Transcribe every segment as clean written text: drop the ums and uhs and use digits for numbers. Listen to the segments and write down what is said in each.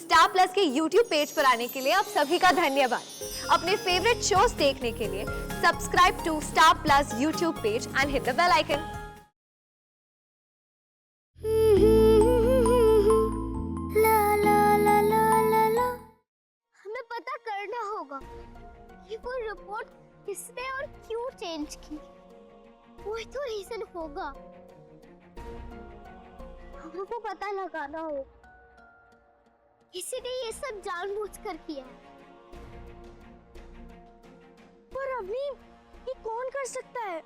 Star plus के YouTube page पर आने के लिए आप सभी का धन्यवाद। अपने फेवरेट शोज देखने के लिए subscribe to Star Plus YouTube page and hit the bell icon. हमें पता करना होगा कि वो रिपोर्ट किसने और क्यों चेंज की। कोई तो रीजन होगा, हमको पता लगाना होगा किसी ने ये सब जानबूझकर किया है। पर अवनी, ये कौन कर सकता है?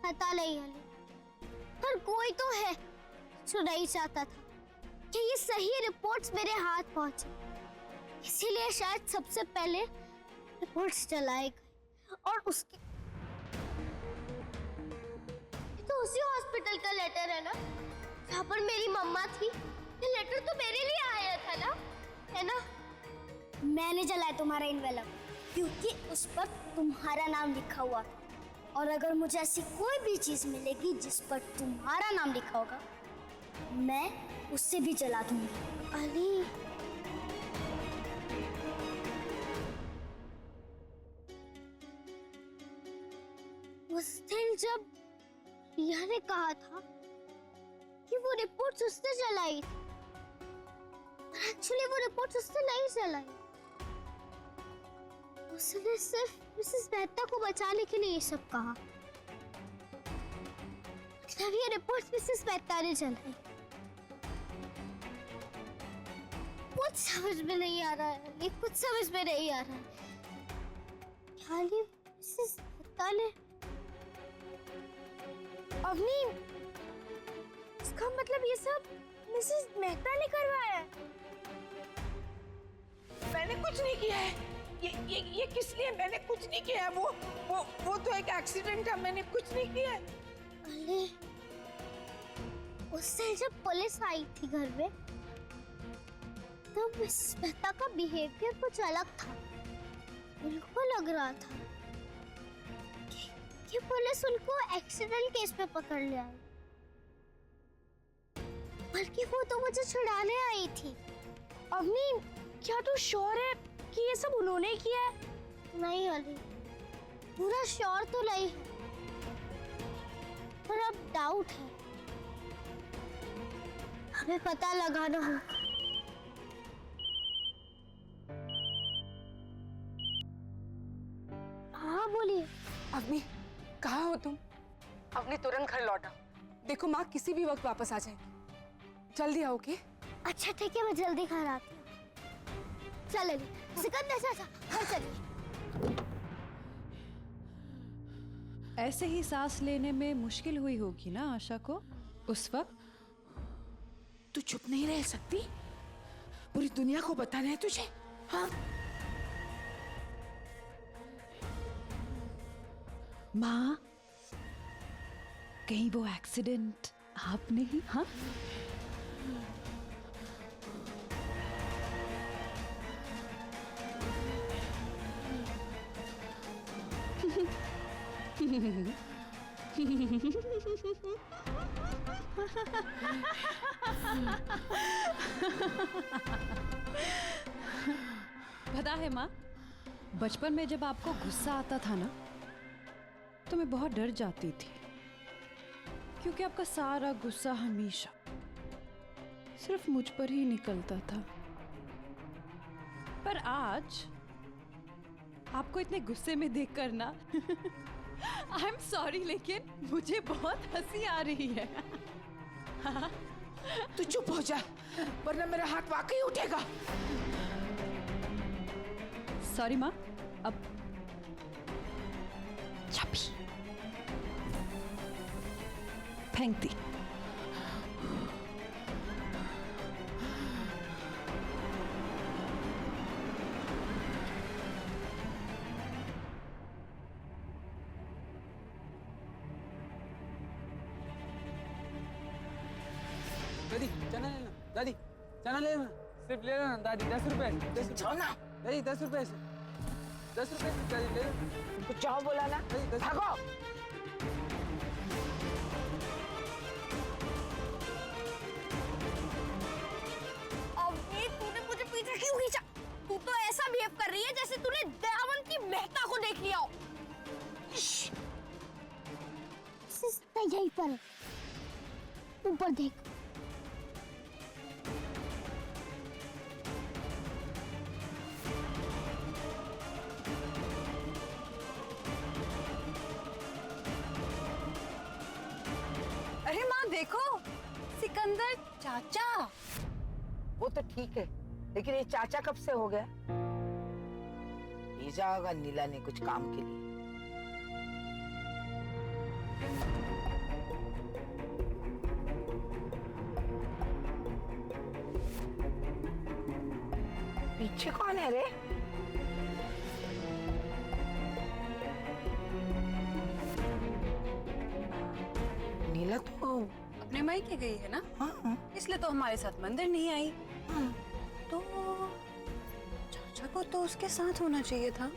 पता नहीं है, पर कोई तो है जो नहीं चाहता था कि ये सही रिपोर्ट्स मेरे हाथ पहुंचे, इसीलिए शायद सबसे पहले रिपोर्ट्स चलाए गए। और उसके तो उसी हॉस्पिटल का लेटर है ना जहाँ पर मेरी मम्मा थी। ये लेटर तो मेरे लिए आया था ना, है ना? मैंने जलाया तुम्हारा एनवेलप क्योंकि उस पर तुम्हारा नाम लिखा हुआ था, और अगर मुझे ऐसी कोई भी चीज मिलेगी जिस पर तुम्हारा नाम लिखा होगा, मैं उससे भी जला दूंगी। अली, उस दिन जब रिया ने कहा था कि वो रिपोर्ट्स उसने जलाई थी, एक्चुअली वो रिपोर्ट्स उसने नहीं जलाई। उसने सिर्फ मिसेस मेहता को बचाने के लिए ये सब कहा। जब ये रिपोर्ट्स मिसेस मेहता ने जलाई, कुछ समझ में नहीं आ रहा है, ये कुछ समझ में नहीं आ रहा है। क्या ये मिसेस मेहता ने? अवनी, इसका मतलब ये सब मिसेस मेहता ने करवाया है? मैंने कुछ नहीं किया है। ये किस लिए? मैंने कुछ नहीं किया है। वो तो एक एक्सीडेंट था, मैंने कुछ नहीं किया है। अरे, उस दिन जब पुलिस आई थी घर में, तब मिसेस मेहता का बिहेवियर कुछ अलग था। उनको लग रहा था कि पुलिस उनको एक्सीडेंट केस पे पकड़ ले आई, बल्कि वो तो मुझे छुड़ाने आई थी। अवनी, क्या तू श्योर है कि ये सब उन्होंने ही किया है? नहीं अली, पूरा श्योर तो नहीं है, पर अब डाउट है। हमें पता लगाना होगा। हाँ बोलिए। अवनी, कहाँ हो तुम? अवनी, तुरंत घर लौटा। देखो माँ किसी भी वक्त वापस आ जाएगी। जल्दी आओ, ओके? अच्छा ठीक है, मैं जल्दी घर आती हूँ। चल अली, सिकंदर चाचा, घर चलिए। ऐसे ही सांस लेने में मुश्किल हुई होगी ना आशा को उस वक्त? तू चुप नहीं रह सकती? पूरी दुनिया को बताना है तुझे, हाँ? माँ, कहीं वो एक्सीडेंट आपने ही? हाँ, पता है माँ, बचपन में जब आपको गुस्सा आता था ना, तो मैं बहुत डर जाती थी, क्योंकि आपका सारा गुस्सा हमेशा सिर्फ मुझ पर ही निकलता था। पर आज आपको इतने गुस्से में देखकर ना आई एम सॉरी, लेकिन मुझे बहुत हंसी आ रही है। तू चुप हो जा, वरना मेरा हाथ वाकई उठेगा। सॉरी माँ, अब चाबी फेंक दी। दादी चना लेना, दादी चना लेना, सिर्फ ले लेना दादी, 10 रुपए, 10 चना दादी 10 रुपए से, 10 रुपए से दादी ले लो। तो चाहो बोला ना, दादी 10 भागो। अवनी, तूने मुझे ऊपर है, ऊपर देख। अरे माँ देखो, सिकंदर चाचा। वो तो ठीक है, लेकिन ये चाचा कब से हो गया? भेजा होगा नीला ने कुछ काम के लिए। पीछे कौन है रे? नीला तो अपने मायके गई है ना, हाँ इसलिए तो हमारे साथ मंदिर नहीं आई। हाँ। तो चाचा को तो उसके साथ होना चाहिए था,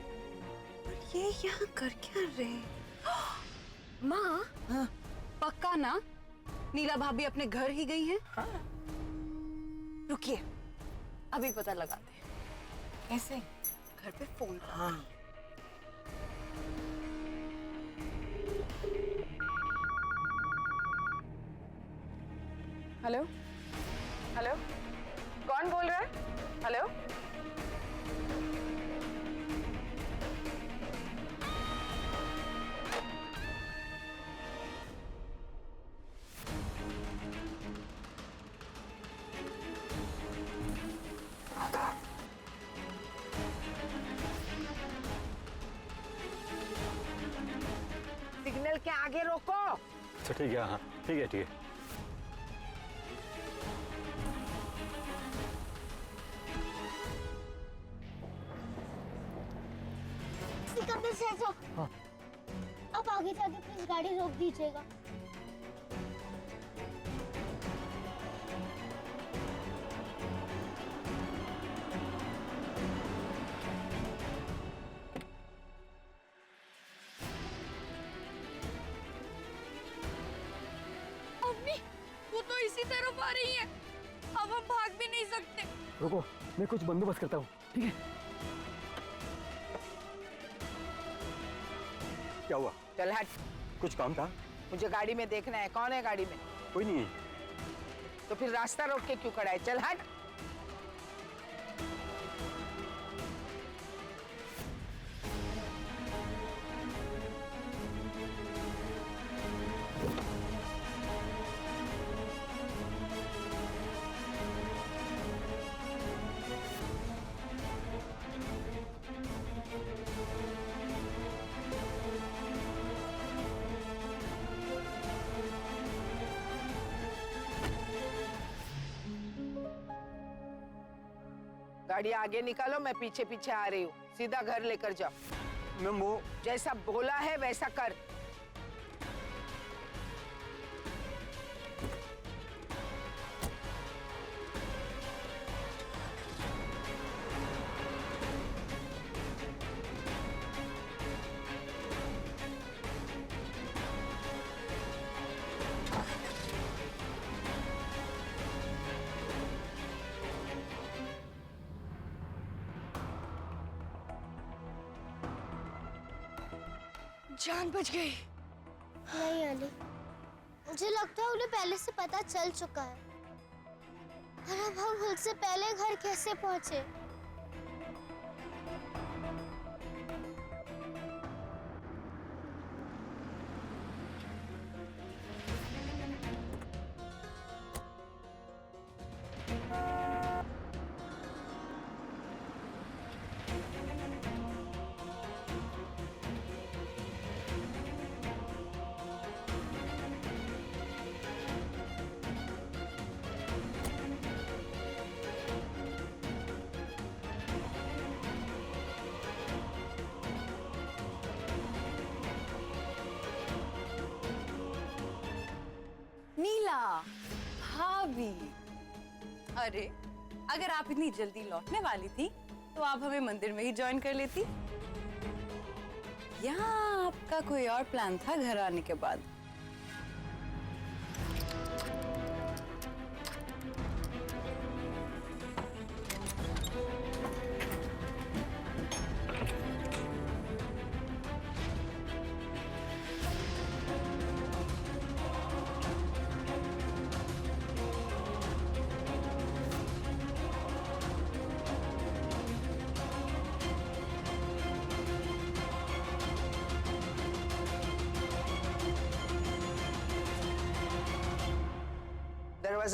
पर ये यहाँ कर क्या रहे? माँ, हाँ। पक्का ना नीला भाभी अपने घर ही गई है? हाँ। रुकिए, अभी पता लगाते हैं। कैसे? घर पे फोन। हाँ। हेलो हेलो, कौन बोल रहा है? हेलो, सिग्नल के आगे रोको। अच्छा ठीक है, हाँ ठीक है ठीक है। सिकंदर चाचा, हाँ। अब आगे जाके प्लीज गाड़ी रोक दीजिएगा। मम्मी, वो तो इसी तरफ आ रही है, अब हम भाग भी नहीं सकते। रुको, मैं कुछ बंदोबस्त करता हूँ, ठीक है? क्या हुआ? चल हट, कुछ काम था? मुझे गाड़ी में देखना है, कौन है गाड़ी में? कोई नहीं है। तो फिर रास्ता रोक के क्यों खड़ा है? चल हट। गाड़ी आगे निकालो, मैं पीछे पीछे आ रही हूँ। सीधा घर लेकर जाओ। मैम वो जैसा बोला है वैसा कर। जान बच गई। नहीं अली, मुझे लगता है उन्हें पहले से पता चल चुका है। और अब हम उससे पहले घर कैसे पहुंचे? नीला भाभी, अरे अगर आप इतनी जल्दी लौटने वाली थी तो आप हमें मंदिर में ही ज्वाइन कर लेती, या आपका कोई और प्लान था घर आने के बाद?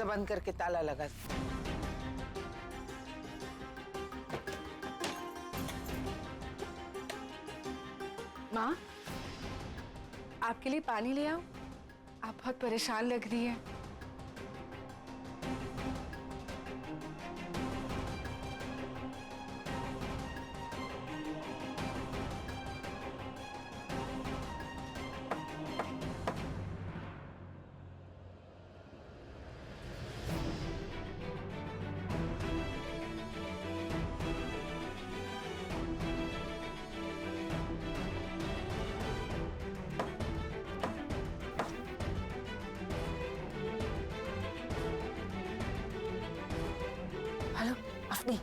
दरवाजा बंद करके ताला लगा दे। माँ, आपके लिए पानी ले आओ। आप बहुत परेशान लग रही है। हेलो अफनी,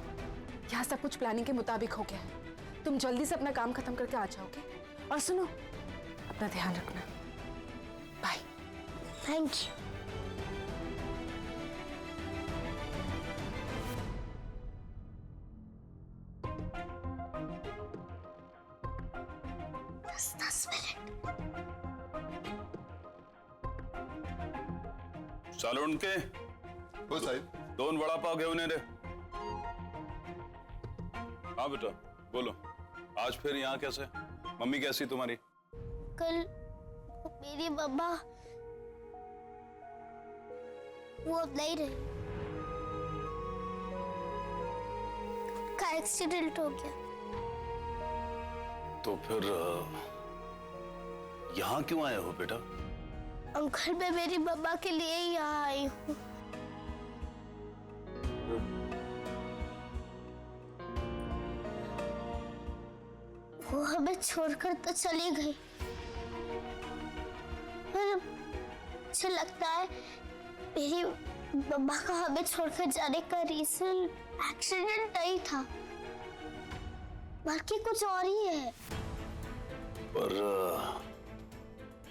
यहाँ सब कुछ प्लानिंग के मुताबिक हो गया है। तुम जल्दी से अपना काम खत्म करके आ जाओगे। और सुनो, अपना ध्यान रखना। बाय। Thank you. दस मिनट। चालून के हो साहेब। 2 वड़ा पाव घेऊन ये रे। हाँ बेटा बोलो, आज फिर यहाँ कैसे? मम्मी कैसी तुम्हारी? कल मेरी मम्मा वो अब नहीं रही, का एक्सीडेंट हो गया। तो फिर यहाँ क्यों आए हो बेटा? अंकल, मैं मेरी मम्मा के लिए ही यहाँ आई हूँ। वो हमें छोड़कर तो चली गई, पर मुझे लगता है मेरी मम्मा का हमें छोड़कर जाने का रीजन एक्सीडेंट नहीं था, बल्कि कुछ और ही है। पर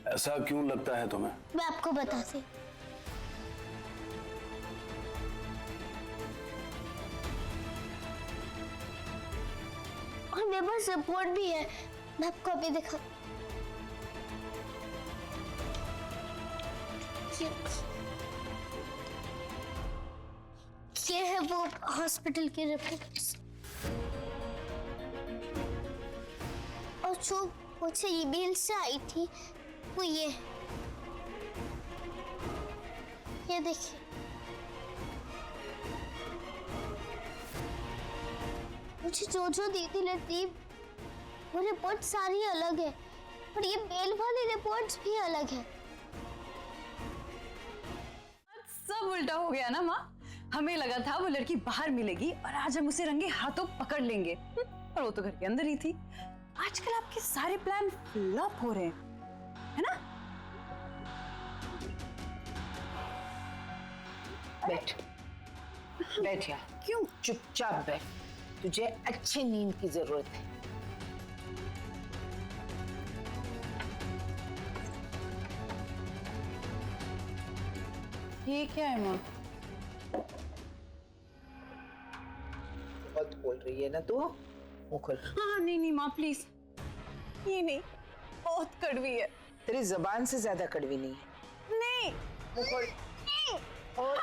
ऐसा क्यों लगता है तुम्हें? मैं आपको बताती। और मेरे पास रिपोर्ट भी है, मैं आपको अभी दिखा। ये है वो हॉस्पिटल की रिपोर्ट्स। और जो मुझे ईमेल से आई थी वो ये देखिए। मुझे जो दी थी लतीफ, वो रिपोर्ट सारी अलग है, और ये मेल वाली रिपोर्ट्स भी अलग है। सब उल्टा हो गया ना माँ। हमें लगा था वो लड़की बाहर मिलेगी और आज हम उसे रंगे हाथों पकड़ लेंगे, और वो तो घर के अंदर ही थी। आजकल आपके सारे प्लान फ्लॉप हो रहे हैं, है ना? बैठ बैठ यार। क्यों? चुपचाप बैठ, तुझे अच्छी नींद की जरूरत है। ये क्या है माँ? बहुत बोल रही है ना तू, मुंह खोल। हाँ नहीं माँ प्लीज, ये नहीं, बहुत कड़वी है। तेरी जबान से ज्यादा कड़वी नहीं है। नहीं मुंह खोल। और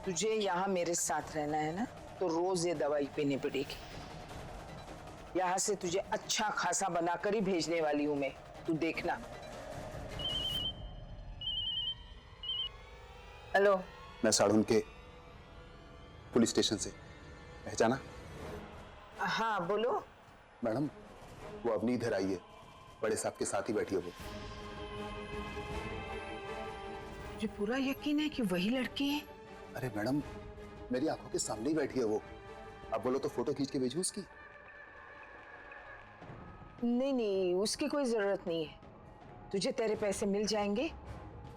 तुझे यहाँ मेरे साथ रहना है ना, तो रोज ये दवाई पीनी पड़ेगी। यहाँ से तुझे अच्छा खासा बनाकर ही भेजने वाली हूँ मैं, तू देखना। हेलो, मैं साढ़ून के पुलिस स्टेशन से। पहचाना? हाँ बोलो। मैडम, वो अवनी इधर आई है, बड़े साहब के साथ ही बैठी है वो। मुझे पूरा यकीन है कि वही लड़की है। अरे मैडम, मेरी आंखों के सामने ही बैठी है वो। आप बोलो तो फोटो खींच के भेजूं उसकी? नहीं नहीं, उसकी कोई जरूरत नहीं है। तुझे तेरे पैसे मिल जाएंगे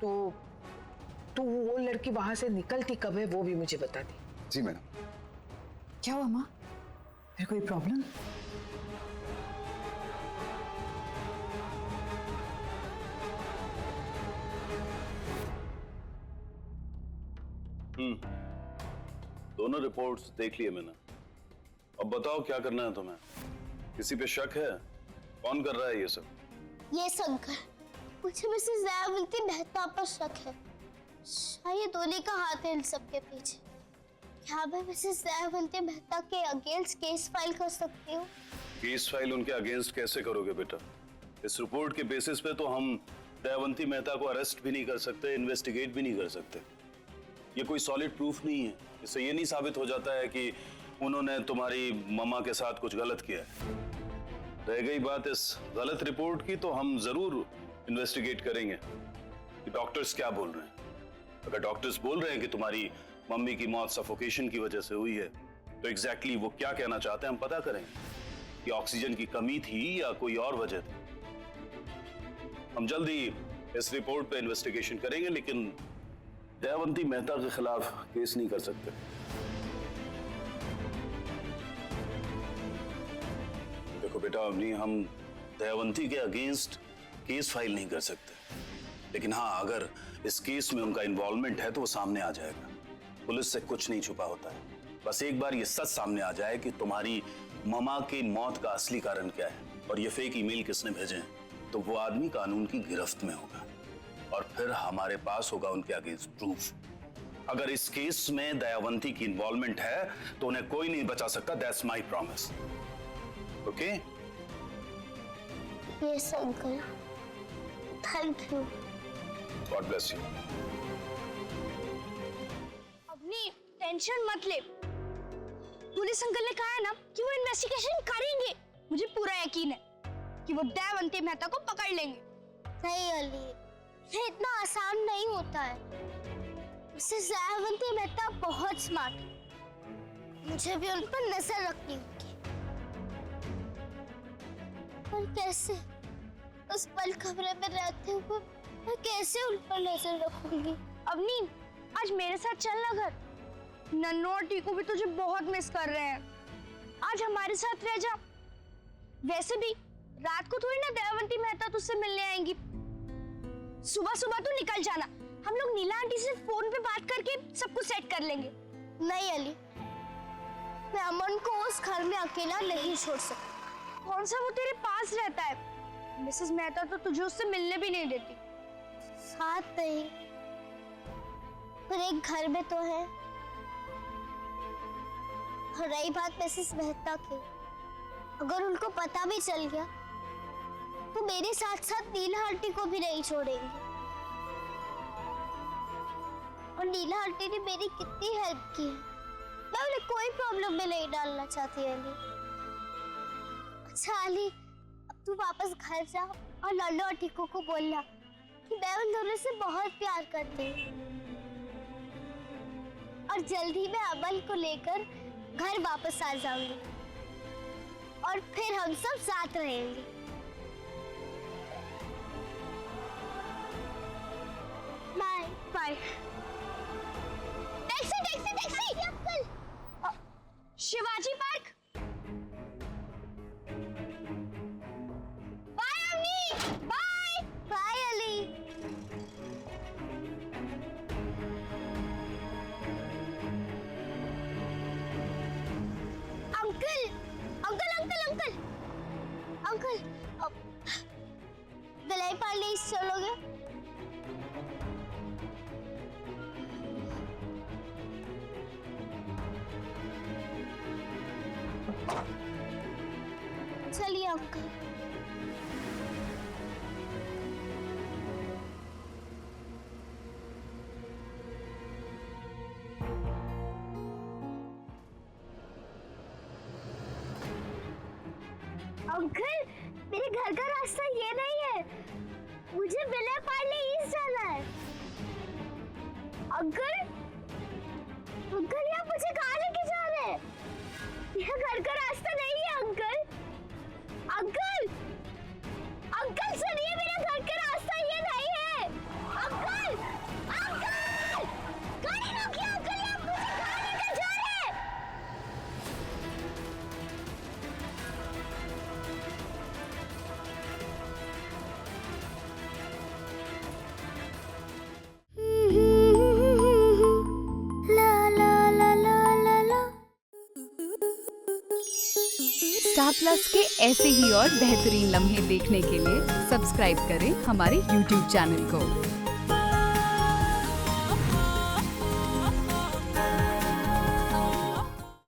तो तू वो लड़की वहां से निकलती कब है वो भी मुझे बता दे। जी मैडम। क्या हुआ माँ? फिर कोई प्रॉब्लम? दोनों रिपोर्ट्स देख लिए मैंने। अब बताओ क्या करना है तुम्हें? किसी पे शक है? कौन कर रहा है ये सब? ये शंकर, मुझे मिसेस दयावंती मेहता पर शक है। शायद उन्हीं का हाथ है इन सब के पीछे। क्या मैं मिसेस दयावंती मेहता के अगेंस्ट केस फाइल कर सकती हूँ? केस फाइल उनके अगेंस्ट कैसे करोगे बेटा? इस रिपोर्ट के बेसिस पे तो हम दयावंती मेहता को अरेस्ट भी नहीं कर सकते, इन्वेस्टिगेट भी नहीं कर सकते। ये कोई सॉलिड प्रूफ नहीं है। इससे ये नहीं साबित हो जाता है कि उन्होंने तुम्हारी मम्मा के साथ कुछ गलत किया है। रह गई बात इस गलत रिपोर्ट की, तो हम जरूर इन्वेस्टिगेट करेंगे कि डॉक्टर्स क्या बोल रहे हैं। अगर डॉक्टर्स बोल रहे हैं कि तुम्हारी मम्मी की मौत सफोकेशन की वजह से हुई है, तो एग्जैक्टली वो क्या कहना चाहते हैं हम पता करेंगे कि ऑक्सीजन की कमी थी या कोई और वजह थी। हम जल्द ही इस रिपोर्ट पे इन्वेस्टिगेशन करेंगे, लेकिन दयावंती मेहता के खिलाफ केस नहीं कर सकते। देखो बेटा अवनी, हम दयावंती के अगेंस्ट केस फाइल नहीं कर सकते, लेकिन हाँ, अगर इस केस में उनका इन्वॉल्वमेंट है तो वो सामने आ जाएगा। पुलिस से कुछ नहीं छुपा होता है। बस एक बार ये सच सामने आ जाए कि तुम्हारी ममा की मौत का असली कारण क्या है और ये फेक ईमेल किसने भेजे हैं, तो वो आदमी कानून की गिरफ्त में होगा और फिर हमारे पास होगा उनके अगेंस्ट प्रूफ। अगर इस केस में दयावंती की इन्वॉल्वमेंट है तो उन्हें कोई नहीं बचा सकता। That's my promise. Okay? Yes uncle, thank you. God bless you. अपनी टेंशन मत ले। पुलिस अंकल ने कहा है ना कि वो इन्वेस्टिगेशन करेंगे। मुझे पूरा यकीन है कि वो दयावंती मेहता को पकड़ लेंगे। नहीं अली, ये इतना आसान नहीं होता है। मिसेस दयावंती मेहता बहुत स्मार्ट है। मुझे भी उन पर नजर रखनी होगी। पर कैसे? उस पल कमरे में रहते हुए मैं कैसे उन पर नजर रखूंगी? अवनी, आज मेरे साथ चलना घर। नन्नू और टीकू भी तुझे बहुत मिस कर रहे हैं। आज हमारे साथ रह जा। वैसे भी रात को थोड़ी ना दयावंती मेहता तुझसे मिलने आएंगी। सुबह सुबह तू निकल जाना। हम लोग नीला आंटी से फोन पे बात करके सब कुछ सेट कर लेंगे। नहीं अली, मैं अमन को उस घर में अकेला नहीं छोड़ सकती। कौन सा वो तेरे पास रहता है? मिसेस मेहता तो तुझे उससे मिलने भी नहीं देती। साथ नहीं, पर एक घर में तो है। और रही बात मिसेस मेहता की, अगर उनको पता भी चल गया तो मेरे साथ साथ नीला आंटी को भी नहीं छोड़ेंगे। और नीला आंटी ने मेरी कितनी हेल्प की है। मैं उन्हें कोई प्रॉब्लम में नहीं डालना चाहती अली। अच्छा अली, अब तू वापस घर जा और लल्लू और टीकू को बोलना कि मैं उन दोनों से बहुत प्यार करती हूँ। और जल्दी मैं अमन को लेकर घर वापस आ जाऊंगी और फिर हम सब साथ रहेंगे। Bye bye. Taxi taxi taxi uncle. Shivaji park. Bye Avani, bye. Bye Ali. Uncle uncle uncle uncle uncle, Vile Parle चलोगे? चलिए अंकल। अंकल, मेरे घर का रास्ता ये नहीं है। मुझे विले पार्ले ईस्ट जाना है। अंकल अंकल, ये आप मुझे कहाँ लेके जा रहे हैं? यह घर का रास्ता नहीं है अंकल। अंकल अंकल सुनिए, मेरा घर का रास्ता ये नहीं है। अंकल अंकल, गाड़ी रोकिए अंकल, ये आप मुझे कहाँ लेकर जा रहे हैं? ला ला ला ला ला ला। स्टार प्लस के ऐसे ही और बेहतरीन लम्हे देखने के लिए सब्सक्राइब करें हमारे YouTube चैनल को।